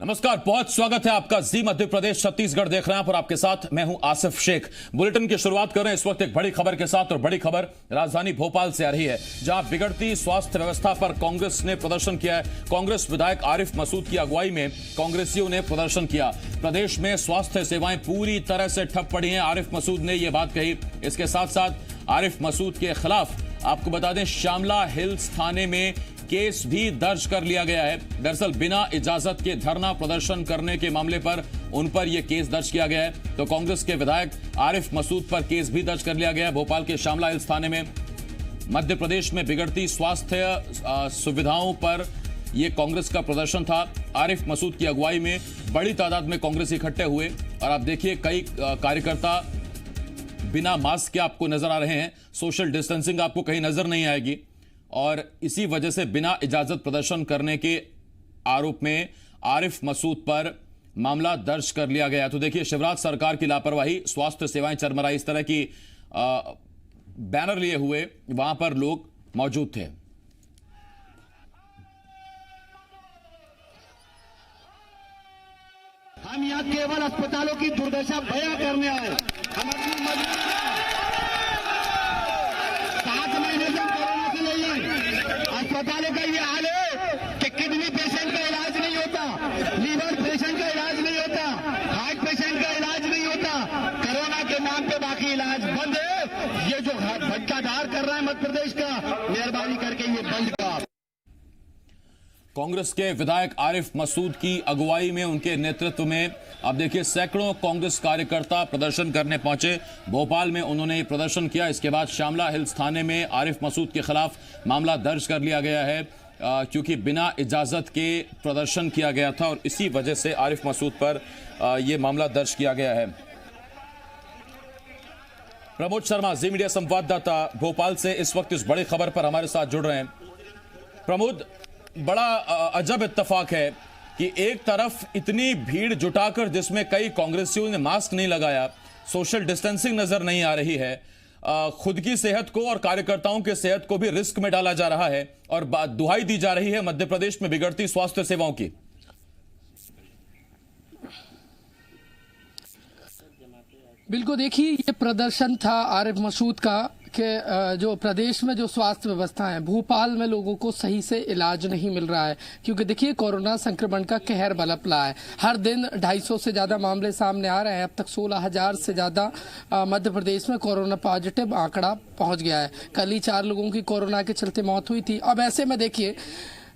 नमस्कार, बहुत स्वागत है आपका। जी मध्य प्रदेश छत्तीसगढ़ देख रहे हैं और आपके साथ मैं हूं आसिफ शेख। बुलेटिन की शुरुआत कर रहे हैं इस वक्त एक बड़ी खबर के साथ, और बड़ी खबर राजधानी भोपाल से आ रही है, जहां बिगड़ती स्वास्थ्य व्यवस्था पर कांग्रेस ने प्रदर्शन किया है। कांग्रेस विधायक आरिफ मसूद की अगुवाई में कांग्रेसियों ने प्रदर्शन किया। प्रदेश में स्वास्थ्य सेवाएं पूरी तरह से ठप पड़ी हैं, आरिफ मसूद ने यह बात कही। इसके साथ साथ आरिफ मसूद के खिलाफ आपको बता दें, श्यामला हिल्स थाने में केस भी दर्ज कर लिया गया है। दरअसल बिना इजाजत के धरना प्रदर्शन करने के मामले पर उन पर यह केस दर्ज किया गया है। तो कांग्रेस के विधायक आरिफ मसूद पर केस भी दर्ज कर लिया गया है भोपाल के श्यामला हिल्स थाने में। मध्य प्रदेश में बिगड़ती स्वास्थ्य सुविधाओं पर यह कांग्रेस का प्रदर्शन था। आरिफ मसूद की अगुवाई में बड़ी तादाद में कांग्रेस इकट्ठे हुए, और आप देखिए कई कार्यकर्ता बिना मास्क के आपको नजर आ रहे हैं। सोशल डिस्टेंसिंग आपको कहीं नजर नहीं आएगी, और इसी वजह से बिना इजाजत प्रदर्शन करने के आरोप में आरिफ मसूद पर मामला दर्ज कर लिया गया। तो देखिए, शिवराज सरकार की लापरवाही, स्वास्थ्य सेवाएं चरमराई, इस तरह की बैनर लिए हुए वहां पर लोग मौजूद थे। हम यहां केवल अस्पतालों की दुर्दशा बयां करने आए। हम अपनी अस्पतालों का ये हाल है कि किडनी पेशेंट का इलाज नहीं होता, लीवर पेशेंट का इलाज नहीं होता, हार्ट पेशेंट का इलाज नहीं होता। कोरोना के नाम पे बाकी इलाज बंद है। ये जो भ्रष्टाचार कर रहा है मध्य प्रदेश का, मेहरबानी करके ये बंद कर। कांग्रेस के विधायक आरिफ मसूद की अगुवाई में, उनके नेतृत्व में आप देखिए सैकड़ों कांग्रेस कार्यकर्ता प्रदर्शन करने पहुंचे भोपाल में। उन्होंने ये प्रदर्शन किया। इसके बाद श्यामला हिल्स थाने में आरिफ मसूद के खिलाफ मामला दर्ज कर लिया गया है, क्योंकि बिना इजाजत के प्रदर्शन किया गया था, और इसी वजह से आरिफ मसूद पर यह मामला दर्ज किया गया है। प्रमोद शर्मा, जी मीडिया संवाददाता भोपाल से इस वक्त इस बड़ी खबर पर हमारे साथ जुड़ रहे हैं। प्रमोद, बड़ा अजब इत्तेफाक है कि एक तरफ इतनी भीड़ जुटाकर, जिसमें कई कांग्रेसियों ने मास्क नहीं लगाया, सोशल डिस्टेंसिंग नजर नहीं आ रही है, खुद की सेहत को और कार्यकर्ताओं के सेहत को भी रिस्क में डाला जा रहा है, और दुहाई दी जा रही है मध्य प्रदेश में बिगड़ती स्वास्थ्य सेवाओं की। बिल्कुल, देखिए ये प्रदर्शन था आरिफ मसूद का कि जो प्रदेश में जो स्वास्थ्य व्यवस्था है, भोपाल में लोगों को सही से इलाज नहीं मिल रहा है, क्योंकि देखिए कोरोना संक्रमण का कहर बलप रहा है। हर दिन 250 से ज़्यादा मामले सामने आ रहे हैं। अब तक 16,000 से ज़्यादा मध्य प्रदेश में कोरोना पॉजिटिव आंकड़ा पहुंच गया है। कल ही 4 लोगों की कोरोना के चलते मौत हुई थी। अब ऐसे में देखिए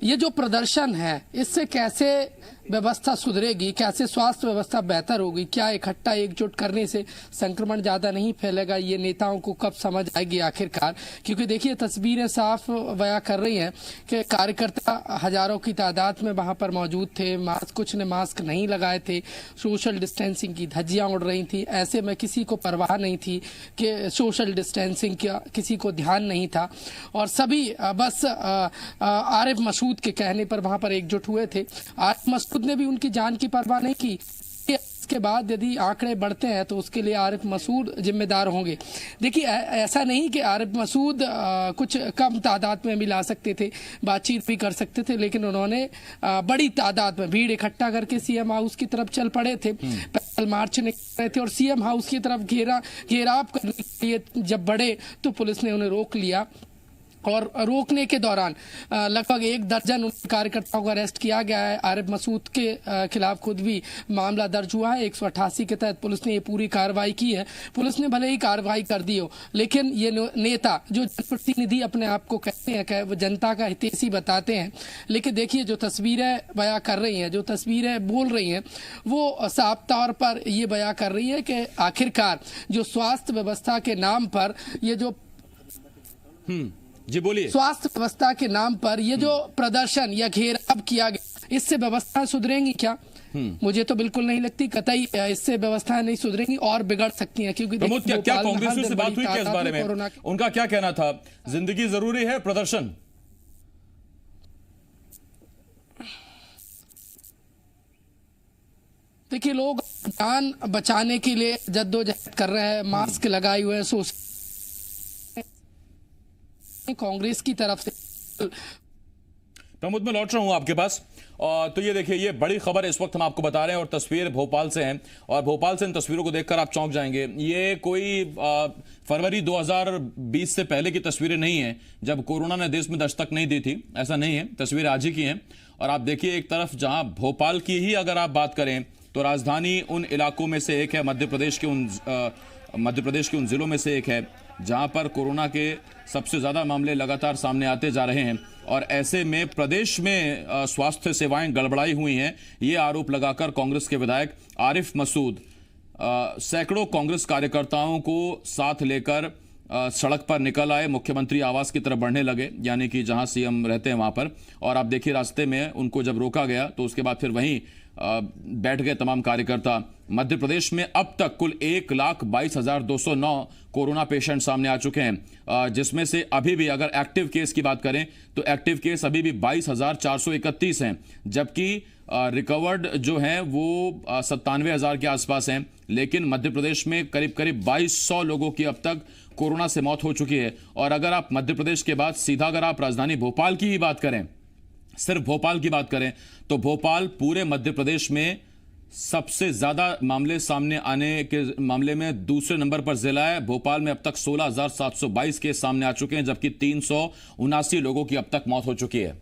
ये जो प्रदर्शन है, इससे कैसे व्यवस्था सुधरेगी, कैसे स्वास्थ्य व्यवस्था बेहतर होगी, क्या इकट्ठा एकजुट करने से संक्रमण ज़्यादा नहीं फैलेगा, ये नेताओं को कब समझ आएगी आखिरकार। क्योंकि देखिए तस्वीरें साफ बयां कर रही हैं कि कार्यकर्ता हजारों की तादाद में वहां पर मौजूद थे। कुछ ने मास्क नहीं लगाए थे, सोशल डिस्टेंसिंग की धज्जियां उड़ रही थी। ऐसे में किसी को परवाह नहीं थी कि सोशल डिस्टेंसिंग का किसी को ध्यान नहीं था, और सभी बस आरिफ मसूद के कहने पर वहां पर एकजुट हुए थे। आरिफ मसूद ने भी उनकी जान की परवाह नहीं की। इसके बाद यदि आंकड़े बढ़ते हैं तो उसके लिए आरिफ मसूद जिम्मेदार होंगे। देखिए ऐसा नहीं कि आरिफ मसूद कुछ कम तादाद में मिला सकते थे, बातचीत भी कर सकते थे, लेकिन उन्होंने बड़ी तादाद में भीड़ इकट्ठा करके सीएम हाउस की तरफ चल पड़े थे। पैदल मार्च निकल रहे थे और सीएम हाउस की तरफ घेराव करने के लिए जब बढ़े तो पुलिस ने उन्हें रोक लिया, और रोकने के दौरान लगभग 1 दर्जन कार्यकर्ताओं को अरेस्ट किया गया है। आरिफ मसूद के खिलाफ खुद भी मामला दर्ज हुआ है। 188 के तहत पुलिस ने ये पूरी कार्रवाई की है। पुलिस ने भले ही कार्रवाई कर दी हो, लेकिन ये नेता जो जनप्रतिनिधि अपने आप को कहते हैं, वो जनता का हितैषी बताते हैं, लेकिन देखिए जो तस्वीरें बयां कर रही हैं, जो तस्वीरें बोल रही हैं, वो साफ तौर पर ये बयां कर रही है कि आखिरकार जो स्वास्थ्य व्यवस्था के नाम पर ये जो जी बोलिए, स्वास्थ्य व्यवस्था के नाम पर ये जो प्रदर्शन या घेराव किया गया, इससे व्यवस्था सुधरेंगी क्या? मुझे तो बिल्कुल नहीं लगती। कतई इससे व्यवस्थाएं नहीं सुधरेंगी और बिगड़ सकती हैं। क्योंकि प्रमोद, क्या कांग्रेस से बात हुई क्या इस बारे में? उनका क्या कहना था? जिंदगी जरूरी है, प्रदर्शन? देखिए लोग जान बचाने के लिए जद्दोजहद कर रहे हैं, मास्क लगाए हुए हैं। कांग्रेस की तरफ से प्रमोद, मैं लौट रहा हूं आपके पास। तो ये देखिए, ये बड़ी खबर इस वक्त हम आपको बता रहे हैं और तस्वीर भोपाल से है, और भोपाल से इन तस्वीरों को देखकर आप चौंक जाएंगे। ये कोई फरवरी 2020 से पहले की तस्वीरें नहीं है, जब कोरोना ने देश में दस्तक नहीं दी थी। ऐसा नहीं है, तस्वीरें आज ही की हैं। और आप देखिए, एक तरफ जहां भोपाल की ही अगर आप बात करें तो राजधानी उन इलाकों में से एक है, मध्य प्रदेश के उन जिलों में से एक है जहां पर कोरोना के सबसे ज्यादा मामले लगातार सामने आते जा रहे हैं। और ऐसे में प्रदेश में स्वास्थ्य सेवाएं गड़बड़ाई हुई हैं, ये आरोप लगाकर कांग्रेस के विधायक आरिफ मसूद सैकड़ों कांग्रेस कार्यकर्ताओं को साथ लेकर सड़क पर निकल आए, मुख्यमंत्री आवास की तरफ बढ़ने लगे, यानी कि जहां सीएम रहते हैं वहां पर। और आप देखिए, रास्ते में उनको जब रोका गया तो उसके बाद फिर वहीं बैठ गए तमाम कार्यकर्ता। मध्य प्रदेश में अब तक कुल 1,22,209 कोरोना पेशेंट सामने आ चुके हैं, जिसमें से अभी भी अगर एक्टिव केस की बात करें तो एक्टिव केस अभी भी 22,431 हैं, जबकि रिकवर्ड जो हैं वो 97,000 के आसपास हैं। लेकिन मध्य प्रदेश में करीब करीब 2,200 लोगों की अब तक कोरोना से मौत हो चुकी है। और अगर आप मध्य प्रदेश के बाद सीधा अगर आप राजधानी भोपाल की ही बात करें, सिर्फ भोपाल की बात करें, तो भोपाल पूरे मध्य प्रदेश में सबसे ज्यादा मामले सामने आने के मामले में दूसरे नंबर पर जिला है। भोपाल में अब तक 16,722 केस सामने आ चुके हैं, जबकि 379 लोगों की अब तक मौत हो चुकी है।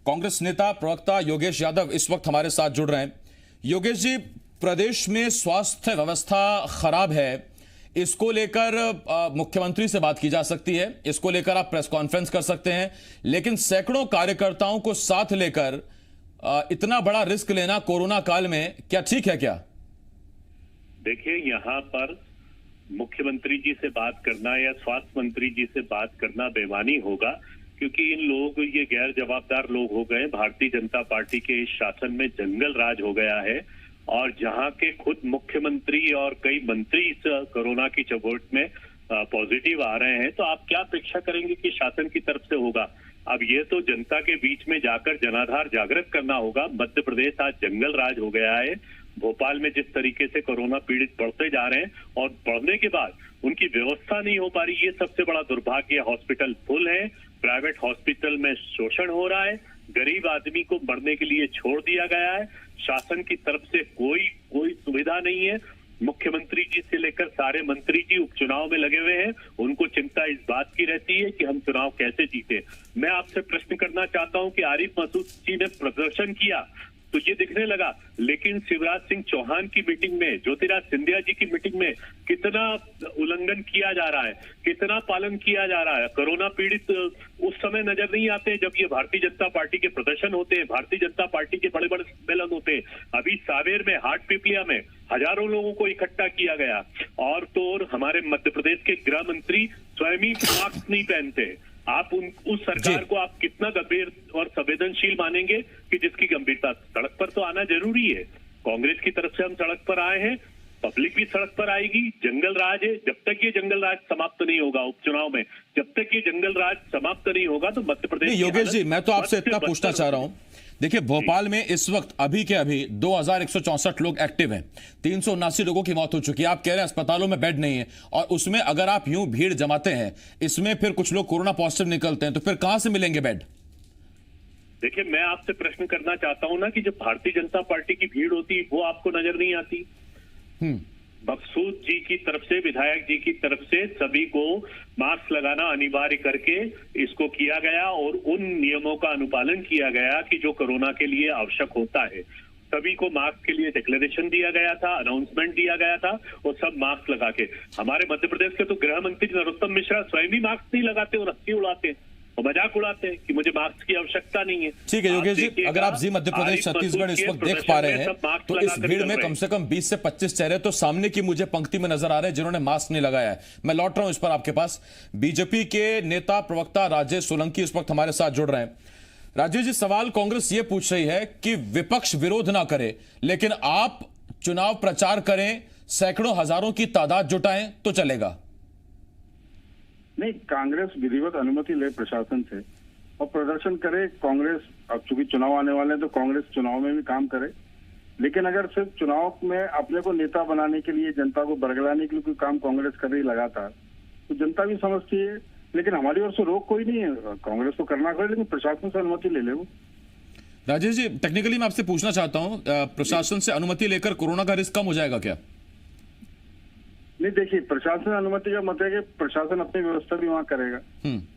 कांग्रेस नेता प्रवक्ता योगेश यादव इस वक्त हमारे साथ जुड़ रहे हैं। योगेश जी, प्रदेश में स्वास्थ्य व्यवस्था खराब है, इसको लेकर मुख्यमंत्री से बात की जा सकती है, इसको लेकर आप प्रेस कॉन्फ्रेंस कर सकते हैं, लेकिन सैकड़ों कार्यकर्ताओं को साथ लेकर इतना बड़ा रिस्क लेना कोरोना काल में क्या ठीक है क्या? देखिए, यहाँ पर मुख्यमंत्री जी से बात करना या स्वास्थ्य मंत्री जी से बात करना बेईमानी होगा, क्योंकि इन लोग ये गैर जवाबदार लोग हो गए। भारतीय जनता पार्टी के इस शासन में जंगल राज हो गया है, और जहां के खुद मुख्यमंत्री और कई मंत्री इस कोरोना की चपेट में पॉजिटिव आ रहे हैं, तो आप क्या अपेक्षा करेंगे कि शासन की तरफ से होगा? अब ये तो जनता के बीच में जाकर जनाधार जागृत करना होगा। मध्य प्रदेश आज जंगल राज हो गया है। भोपाल में जिस तरीके से कोरोना पीड़ित बढ़ते जा रहे हैं और बढ़ने के बाद उनकी व्यवस्था नहीं हो पा रही, ये सबसे बड़ा दुर्भाग्य। हॉस्पिटल फुल है, प्राइवेट हॉस्पिटल में शोषण हो रहा है, गरीब आदमी को मरने के लिए छोड़ दिया गया है। शासन की तरफ से कोई सुविधा नहीं है। मुख्यमंत्री जी से लेकर सारे मंत्री जी उपचुनाव में लगे हुए हैं, उनको चिंता इस बात की रहती है कि हम चुनाव कैसे जीते। मैं आपसे प्रश्न करना चाहता हूं कि आरिफ मसूद जी ने प्रदर्शन किया तो ये दिखने लगा, लेकिन शिवराज सिंह चौहान की मीटिंग में, ज्योतिराज सिंधिया जी की मीटिंग में कितना उल्लंघन किया जा रहा है, कितना पालन किया जा रहा है। कोरोना पीड़ित उस समय नजर नहीं आते जब ये भारतीय जनता पार्टी के प्रदर्शन होते हैं, भारतीय जनता पार्टी के बड़े बड़े सम्मेलन होते हैं। अभी सावेर में, हाट पिपलिया में हजारों लोगों को इकट्ठा किया गया, और तो और हमारे मध्य प्रदेश के गृह मंत्री स्वयं ही मास्क नहीं पहनते। आप उस सरकार को आप कितना गंभीर और संवेदनशील मानेंगे कि जिसकी गंभीरता, सड़क पर तो आना जरूरी है। कांग्रेस की तरफ से हम सड़क पर आए हैं, पब्लिक भी सड़क पर आएगी। जंगल राज है, जब तक ये जंगल राज समाप्त नहीं होगा उपचुनाव में, जब तक ये जंगल राज समाप्त नहीं होगा तो मध्य प्रदेश। योगेश जी, मैं तो आपसे इतना पूछना चाह रहा हूं, देखिए भोपाल में इस वक्त अभी के अभी 2,164 लोग एक्टिव हैं, 379 लोगों की मौत हो चुकी है। आप कह रहे हैं अस्पतालों में बेड नहीं है, और उसमें अगर आप यूं भीड़ जमाते हैं, इसमें फिर कुछ लोग कोरोना पॉजिटिव निकलते हैं, तो फिर कहां से मिलेंगे बेड? देखिए, मैं आपसे प्रश्न करना चाहता हूं ना कि जब भारतीय जनता पार्टी की भीड़ होती वो आपको नजर नहीं आती। मकसूद जी की तरफ से, विधायक जी की तरफ से सभी को मास्क लगाना अनिवार्य करके इसको किया गया, और उन नियमों का अनुपालन किया गया कि जो कोरोना के लिए आवश्यक होता है। सभी को मास्क के लिए डिक्लेरेशन दिया गया था, अनाउंसमेंट दिया गया था, और सब मास्क लगा के। हमारे मध्य प्रदेश के तो गृह मंत्री नरोत्तम मिश्रा स्वयं भी मास्क नहीं लगाते और हंसी उड़ाते और मजाक उड़ाते हैं कि मुझे मास्क की आवश्यकता नहीं है। ठीक है योगेश जी, अगर आप जी मध्य प्रदेश छत्तीसगढ़ इस वक्त देख पा रहे हैं तो इस भीड़ में कम से कम 20 से 25 चेहरे तो सामने की मुझे पंक्ति में नजर आ रहे हैं जिन्होंने मास्क नहीं लगाया है। मैं लौट रहा हूं इस पर आपके पास। बीजेपी के नेता प्रवक्ता राजेश सोलंकी इस वक्त हमारे साथ जुड़ रहे हैं। राजेश जी, सवाल कांग्रेस ये पूछ रही है कि विपक्ष विरोध ना करे, लेकिन आप चुनाव प्रचार करें, सैकड़ों हजारों की तादाद जुटाएं तो चलेगा? नहीं, कांग्रेस विधिवत अनुमति ले प्रशासन से और प्रदर्शन करे। कांग्रेस, अब चूंकि चुनाव आने वाले हैं तो कांग्रेस चुनाव में भी काम करे, लेकिन अगर सिर्फ चुनाव में अपने को नेता बनाने के लिए, जनता को बरगलाने के लिए कोई काम कांग्रेस कर रही लगातार, तो जनता भी समझती है लेकिन हमारी ओर से रोक कोई नहीं है, कांग्रेस को करना करे, लेकिन प्रशासन से अनुमति ले ले वो। राजेश जी, टेक्निकली मैं आपसे पूछना चाहता हूं, प्रशासन से अनुमति लेकर कोरोना का रिस्क कम हो जाएगा क्या? नहीं, देखिए, प्रशासन अनुमति का मतलब है कि प्रशासन अपनी व्यवस्था भी वहाँ करेगा।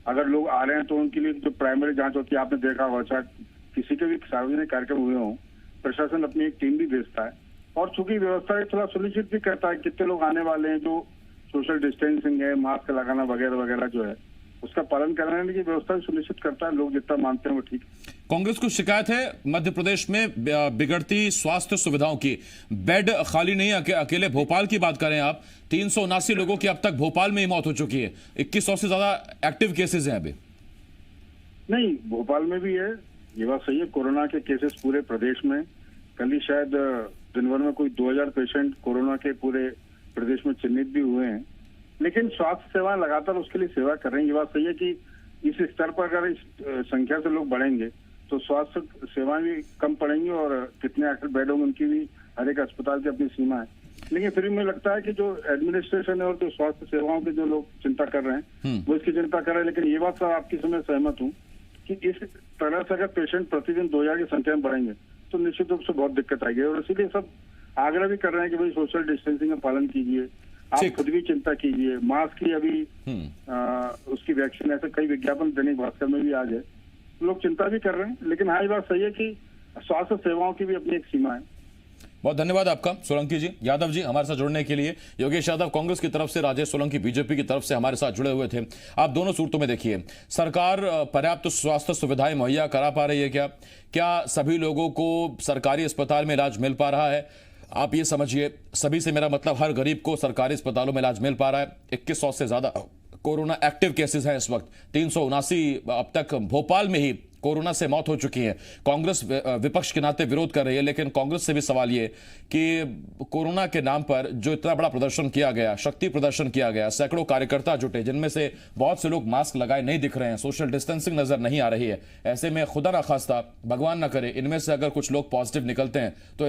अगर लोग आ रहे हैं तो उनके लिए जो प्राइमरी जांच होती है, आपने देखा होगा, चाहे किसी के भी सार्वजनिक कार्यक्रम हुए हों, प्रशासन अपनी एक टीम भी भेजता है और चूंकि व्यवस्था थोड़ा सुनिश्चित भी करता है कितने लोग आने वाले हैं, जो सोशल डिस्टेंसिंग है, मास्क लगाना वगैरह वगैरह जो है उसका पालन कराने की व्यवस्था भी सुनिश्चित करता है। लोग जितना मानते हैं वो ठीक है। कांग्रेस को शिकायत है मध्य प्रदेश में बिगड़ती स्वास्थ्य सुविधाओं की, बेड खाली नहीं है। अकेले भोपाल की बात करें आप, 379 लोगों की अब तक भोपाल में ही मौत हो चुकी है, 2100 से ज्यादा एक्टिव केसेस हैं अभी। नहीं, भोपाल में भी है, ये बात सही है। कोरोना के केसेस पूरे प्रदेश में, कल ही शायद दिन भर में कोई 2000 पेशेंट कोरोना के पूरे प्रदेश में चिन्हित भी हुए हैं, लेकिन स्वास्थ्य सेवा लगातार उसके लिए सेवा कर रही है। ये बात सही है कि इस स्तर पर अगर इस संख्या से लोग बढ़ेंगे तो स्वास्थ्य सेवाएं भी कम पड़ेंगी और कितने एक्टिव बेड होंगे उनकी भी हर एक अस्पताल की अपनी सीमा है। लेकिन फिर भी मुझे लगता है कि जो एडमिनिस्ट्रेशन है और जो स्वास्थ्य सेवाओं के जो लोग चिंता कर रहे हैं वो इसकी चिंता कर रहे हैं। लेकिन ये बात सर आपकी से मैं सहमत हूँ कि इस तरह से अगर पेशेंट प्रतिदिन 2000 की संख्या में बढ़ेंगे तो निश्चित रूप से बहुत दिक्कत आएगी। और इसीलिए सब आग्रह भी कर रहे हैं कि भाई सोशल डिस्टेंसिंग का पालन कीजिए, आप खुद भी चिंता कीजिए। मास्क की अभी उसकी वैक्सीन, ऐसे कई विज्ञापन दैनिक भास्कर में भी आज है, लोग चिंता भी कर रहे हैं। लेकिन हाँ, ये बात सही है कि स्वास्थ्य सेवाओं की भी अपनी एक सीमा है। बहुत धन्यवाद आपका सोलंकी जी, यादव जी, हमारे साथ जुड़ने के लिए। योगेश यादव कांग्रेस की तरफ से, राजेश सोलंकी बीजेपी की तरफ से हमारे साथ जुड़े हुए थे। आप दोनों सूरतों में देखिए, सरकार पर्याप्त स्वास्थ्य सुविधाएं मुहैया करा पा रही है क्या सभी लोगों को सरकारी अस्पताल में इलाज मिल पा रहा है? आप ये समझिए, सभी से मेरा मतलब हर गरीब को सरकारी अस्पतालों में इलाज मिल पा रहा है। 2100 से ज्यादा कोरोना एक्टिव केसेस हैं इस वक्त, 379 अब तक भोपाल में ही कोरोना से मौत हो चुकी है। कांग्रेस विपक्ष के नाते विरोध कर रही है, लेकिन कांग्रेस से भी सवाल ये कि कोरोना के नाम पर जो इतना बड़ा प्रदर्शन किया गया, शक्ति प्रदर्शन किया गया, सैकड़ों कार्यकर्ता जुटे, जिनमें से बहुत से लोग मास्क लगाए नहीं दिख रहे हैं, सोशल डिस्टेंसिंग नजर नहीं आ रही है। ऐसे में खुदा ना खास्ता, भगवान ना करे, इनमें से अगर कुछ लोग पॉजिटिव निकलते हैं तो